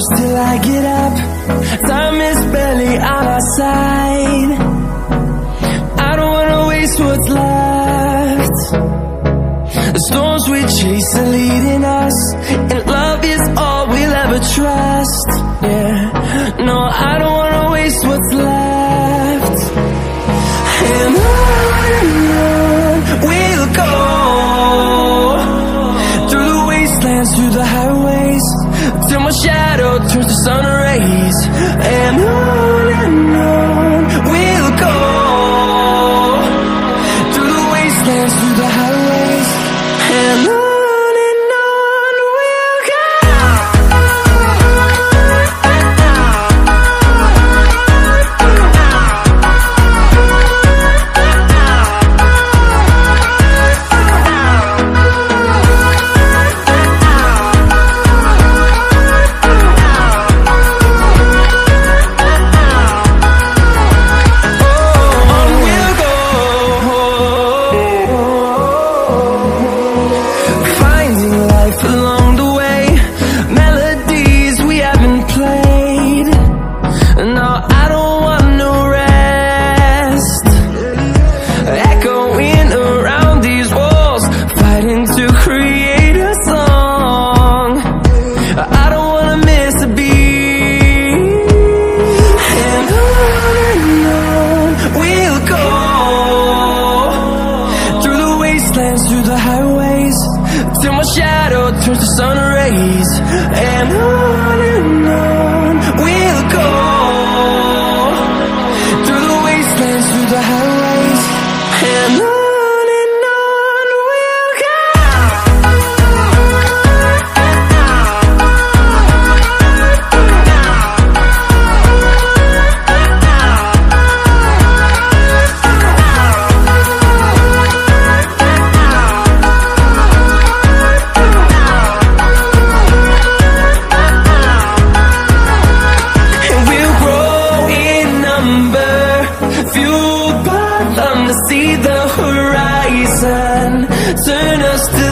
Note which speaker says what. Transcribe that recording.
Speaker 1: close till I get up. Time is barely on our side. I don't wanna waste what's left. The storms we chase are leading us, and love is all we'll ever trust. Yeah, no, I don't wanna waste what's left. And on we'll go, through the wastelands, through the highways, till my shadow turns to sun rays. And on we'll go, through the wastelands, through the highways, and on we'll go. Through the highways, till my shadow turns to sun rays. And on we'll go, through the wastelands, through the highways, and on we'll go. See the horizon, turn us to